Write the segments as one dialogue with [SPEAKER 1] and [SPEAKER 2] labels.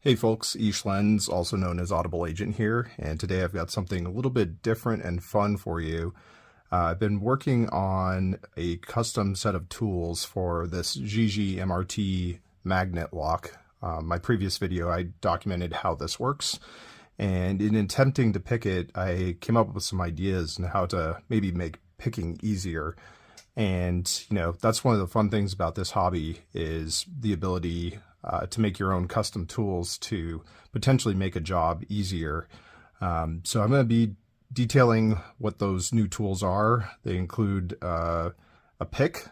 [SPEAKER 1] Hey folks, Lens, also known as Audible Agent here, and today I've got something a little bit different and fun for you. I've been working on a custom set of tools for this GEGE MRT magnet lock. My previous video I documented how this works, and in attempting to pick it, I came up with some ideas on how to maybe make picking easier. And that's one of the fun things about this hobby is the ability to make your own custom tools to potentially make a job easier. So I'm going to be detailing what those new tools are. They include a pick,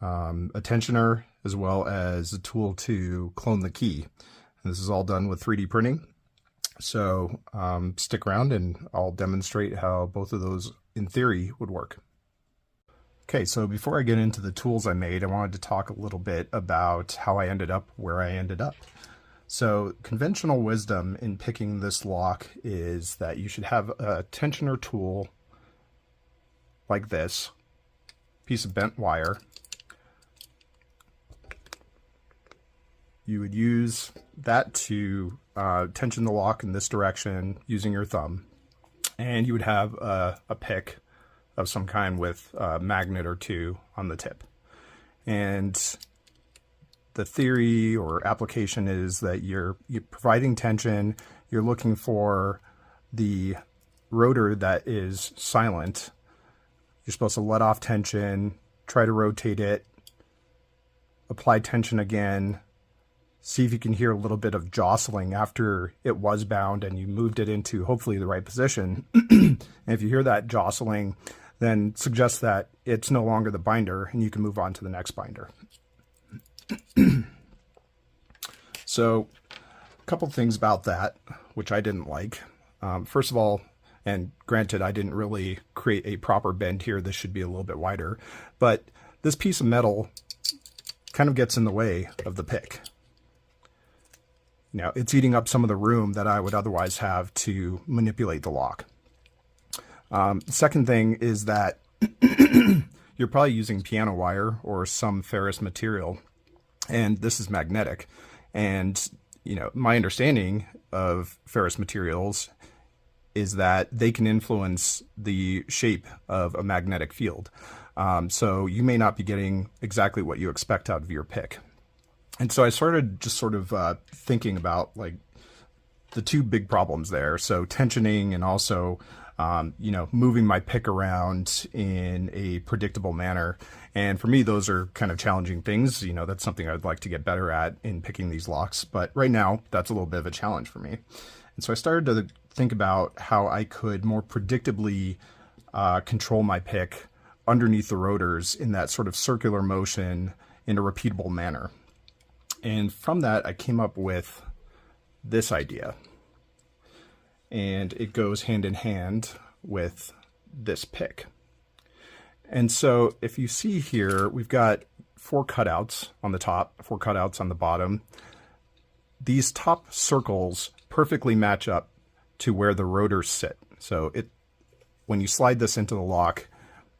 [SPEAKER 1] a tensioner, as well as a tool to clone the key. And this is all done with 3D printing. So stick around and I'll demonstrate how both of those in theory would work. Okay, so before I get into the tools I made, I wanted to talk a little bit about how I ended up where I ended up. So conventional wisdom in picking this lock is that you should have a tensioner tool like this, piece of bent wire. You would use that to tension the lock in this direction using your thumb, and you would have a pick of some kind with a magnet or two on the tip. And the theory or application is that you're providing tension, you're looking for the rotor that is silent. You're supposed to let off tension, try to rotate it, apply tension again, see if you can hear a little bit of jostling after it was bound and you moved it into hopefully the right position. And if you hear that jostling, then suggests that it's no longer the binder and you can move on to the next binder. So a couple things about that, which I didn't like. First of all, and granted, I didn't really create a proper bend here. This should be a little bit wider, but this piece of metal kind of gets in the way of the pick. Now, it's eating up some of the room that I would otherwise have to manipulate the lock. Second thing is that you're probably using piano wire or some ferrous material, and this is magnetic. And, my understanding of ferrous materials is that they can influence the shape of a magnetic field. So you may not be getting exactly what you expect out of your pick. And so I started just sort of thinking about like the two big problems there. So tensioning and also moving my pick around in a predictable manner. And for me, those are kind of challenging things. That's something I'd like to get better at in picking these locks. But right now, that's a little bit of a challenge for me. And so I started to think about how I could more predictably control my pick underneath the rotors in that sort of circular motion in a repeatable manner. And from that, I came up with this idea. And it goes hand in hand with this pick. And so if you see here, we've got 4 cutouts on the top, 4 cutouts on the bottom. These top circles perfectly match up to where the rotors sit. So when you slide this into the lock,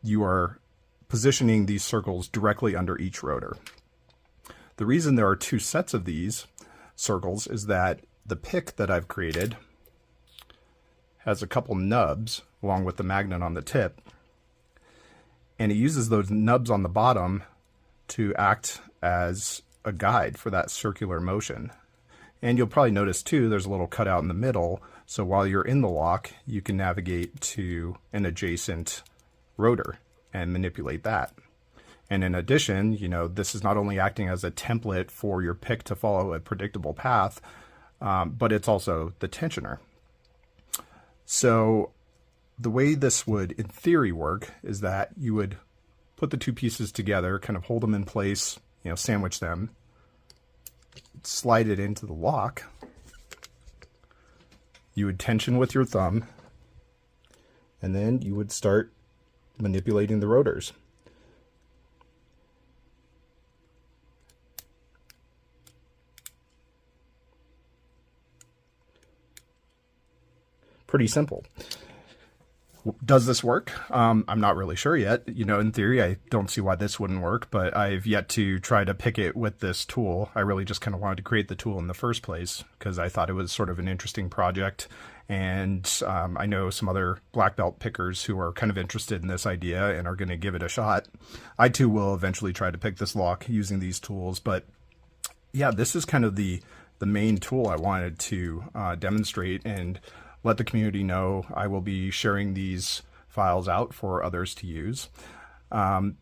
[SPEAKER 1] you are positioning these circles directly under each rotor. The reason there are 2 sets of these circles is that the pick that I've created has a couple nubs along with the magnet on the tip, and it uses those nubs on the bottom to act as a guide for that circular motion. And you'll probably notice too, there's a little cutout in the middle, so while you're in the lock, you can navigate to an adjacent rotor and manipulate that. And in addition, this is not only acting as a template for your pick to follow a predictable path, but it's also the tensioner. So the way this would, in theory, work is that you would put the 2 pieces together, kind of hold them in place, sandwich them, slide it into the lock. You would tension with your thumb, and then you would start manipulating the rotors. Pretty simple. Does this work? I'm not really sure yet. In theory, I don't see why this wouldn't work, but I've yet to try to pick it with this tool. I really just kind of wanted to create the tool in the first place because I thought it was sort of an interesting project. And I know some other black belt pickers who are kind of interested in this idea and are going to give it a shot. I too will eventually try to pick this lock using these tools. But yeah, this is kind of the main tool I wanted to demonstrate and let the community know. I will be sharing these files out for others to use. And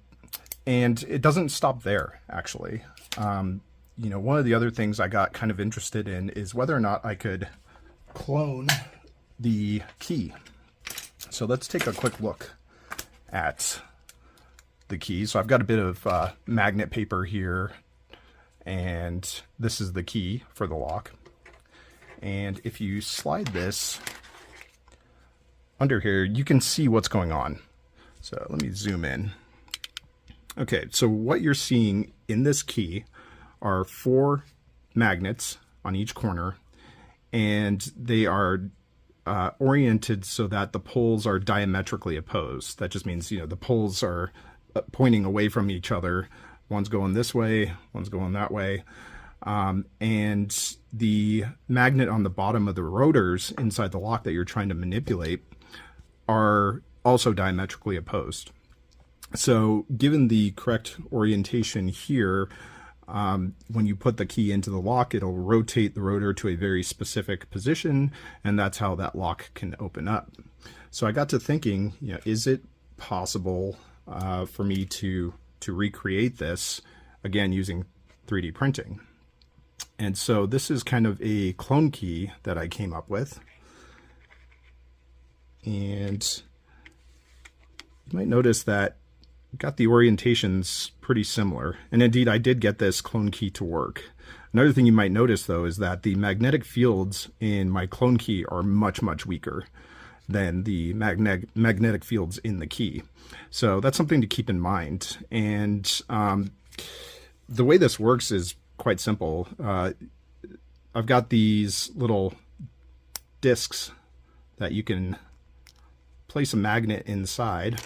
[SPEAKER 1] it doesn't stop there, actually. One of the other things I got kind of interested in is whether or not I could clone the key. So let's take a quick look at the key. So I've got a bit of magnet paper here, and this is the key for the lock. And if you slide this under here, you can see what's going on. So let me zoom in. Okay, so what you're seeing in this key are 4 magnets on each corner, and they are oriented so that the poles are diametrically opposed. That just means, the poles are pointing away from each other. One's going this way, one's going that way. And the magnet on the bottom of the rotors inside the lock that you're trying to manipulate are also diametrically opposed. So given the correct orientation here, when you put the key into the lock, it'll rotate the rotor to a very specific position, and that's how that lock can open up. So I got to thinking, is it possible for me to recreate this, again, using 3D printing? And so this is kind of a clone key that I came up with. And you might notice that I've got the orientations pretty similar. And indeed, I did get this clone key to work. Another thing you might notice, though, is that the magnetic fields in my clone key are much, much weaker than the magnetic fields in the key. So that's something to keep in mind. And the way this works is quite simple. I've got these little discs that you can place a magnet inside,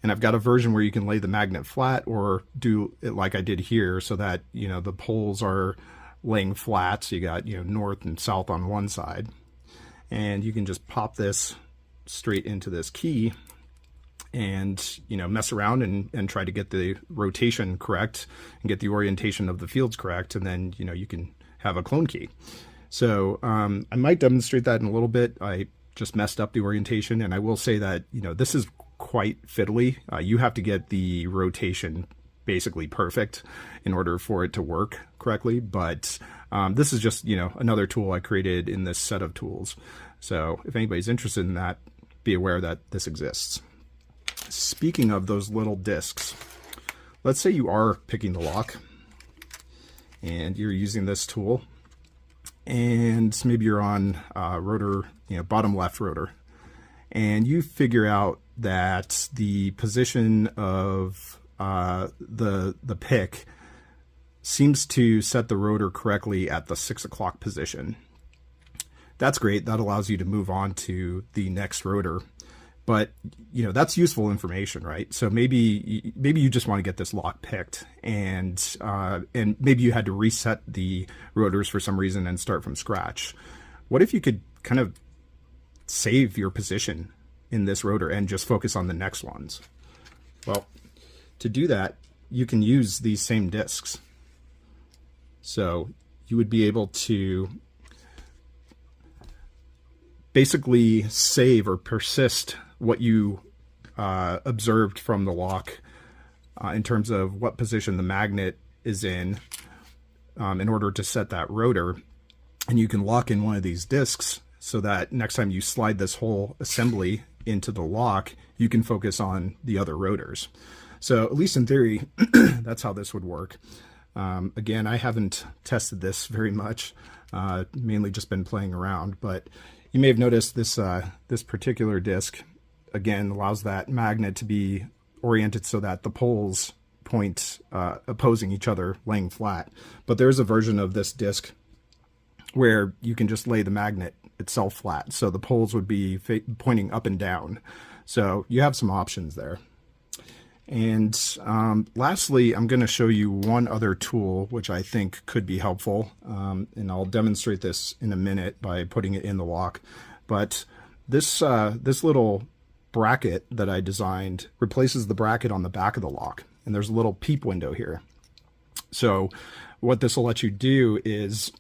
[SPEAKER 1] and I've got a version where you can lay the magnet flat or do it like I did here, so that the poles are laying flat, so you got north and south on one side, and you can just pop this straight into this key and mess around and try to get the rotation correct and get the orientation of the fields correct, and then you can have a clone key. So I might demonstrate that in a little bit. I just messed up the orientation, and I will say that this is quite fiddly. You have to get the rotation basically perfect in order for it to work correctly, but this is just another tool I created in this set of tools. So if anybody's interested in that, be aware that this exists. Speaking of those little discs, let's say you are picking the lock and you're using this tool, and maybe you're on rotor, bottom left rotor, and you figure out that the position of the pick seems to set the rotor correctly at the 6 o'clock position. That's great. That allows you to move on to the next rotor. But that's useful information, right? So maybe you just want to get this lock picked, and maybe you had to reset the rotors for some reason and start from scratch. What if you could kind of save your position in this rotor and just focus on the next ones? Well, to do that, you can use these same discs. So you would be able to basically save or persist what you observed from the lock in terms of what position the magnet is in order to set that rotor. And you can lock in one of these discs so that next time you slide this whole assembly into the lock, you can focus on the other rotors. So at least in theory, that's how this would work. Again, I haven't tested this very much, mainly just been playing around, but you may have noticed this this particular disc, again, allows that magnet to be oriented so that the poles point opposing each other, laying flat. But there's a version of this disc where you can just lay the magnet itself flat. So the poles would be pointing up and down. So you have some options there. And lastly, I'm going to show you one other tool which I think could be helpful, and I'll demonstrate this in a minute by putting it in the lock. But this little bracket that I designed replaces the bracket on the back of the lock, and there's a little peep window here. So what this will let you do is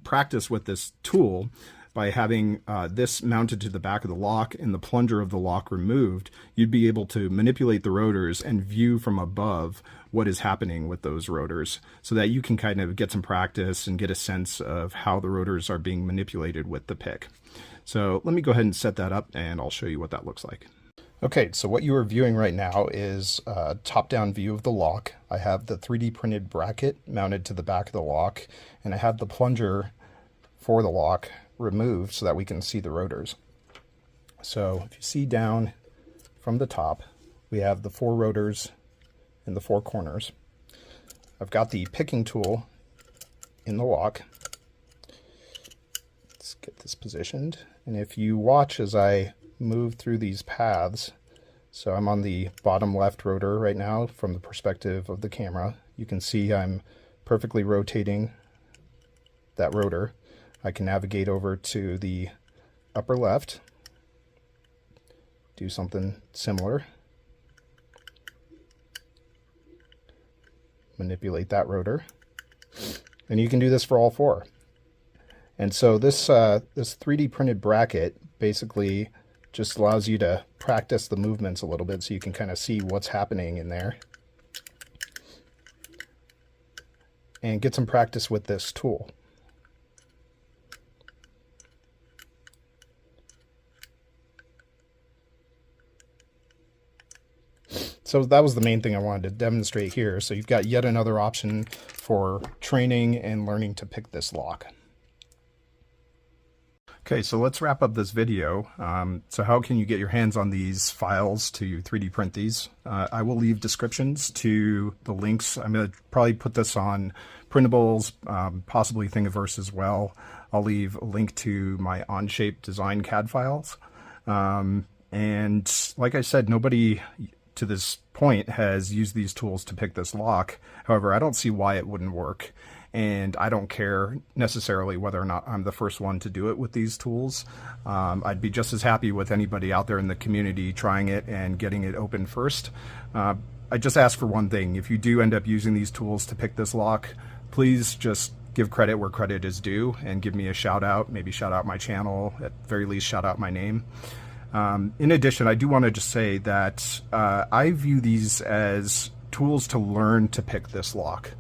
[SPEAKER 1] practice with this tool by having this mounted to the back of the lock and the plunger of the lock removed. You'd be able to manipulate the rotors and view from above what is happening with those rotors, so that you can kind of get some practice and get a sense of how the rotors are being manipulated with the pick. So let me go ahead and set that up, and I'll show you what that looks like. Okay, so what you are viewing right now is a top-down view of the lock. I have the 3D printed bracket mounted to the back of the lock, and I have the plunger for the lock removed so that we can see the rotors. So if you see down from the top, we have the 4 rotors in the 4 corners. I've got the picking tool in the lock. Let's get this positioned. And if you watch as I move through these paths, so I'm on the bottom left rotor right now from the perspective of the camera. You can see I'm perfectly rotating that rotor. I can navigate over to the upper left, do something similar, manipulate that rotor, and you can do this for all 4. And so this 3D printed bracket basically just allows you to practice the movements a little bit, so you can kind of see what's happening in there and get some practice with this tool. So that was the main thing I wanted to demonstrate here. So you've got yet another option for training and learning to pick this lock. Okay, so let's wrap up this video. So how can you get your hands on these files to 3D print these? I will leave descriptions to the links. I'm going to probably put this on printables, possibly Thingiverse as well. I'll leave a link to my Onshape design CAD files. And like I said, nobody to this point has used these tools to pick this lock. However, I don't see why it wouldn't work. And I don't care necessarily whether or not I'm the first one to do it with these tools. I'd be just as happy with anybody out there in the community trying it and getting it open first. I just ask for one thing. If you do end up using these tools to pick this lock, please just give credit where credit is due and give me a shout out, maybe shout out my channel, at very least shout out my name. In addition, I do want to just say that I view these as tools to learn to pick this lock.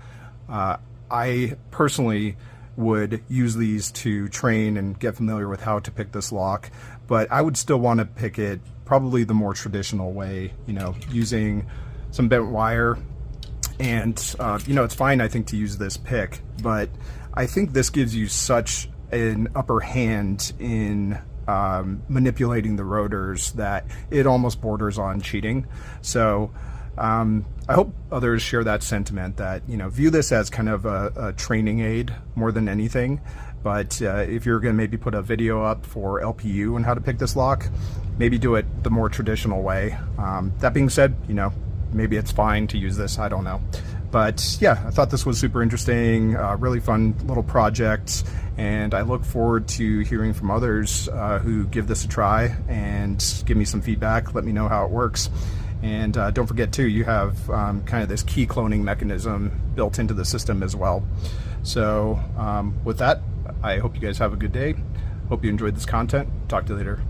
[SPEAKER 1] I personally would use these to train and get familiar with how to pick this lock, but I would still want to pick it probably the more traditional way, you know, using some bent wire. And, you know, it's fine, I think, to use this pick, but I think this gives you such an upper hand in manipulating the rotors that it almost borders on cheating. So I hope others share that sentiment, that, you know, view this as kind of a training aid more than anything. But if you're going to maybe put a video up for LPU and how to pick this lock, maybe do it the more traditional way. That being said, you know, maybe it's fine to use this, I don't know. But yeah, I thought this was super interesting, really fun little project, and I look forward to hearing from others who give this a try and give me some feedback, let me know how it works. And don't forget too, you have kind of this key cloning mechanism built into the system as well. So with that, I hope you guys have a good day. Hope you enjoyed this content. Talk to you later.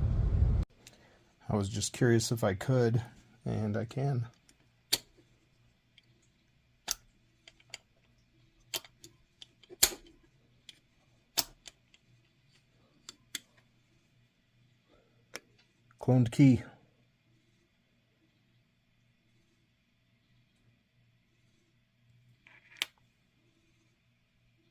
[SPEAKER 1] I was just curious if I could, and I can. Cloned key.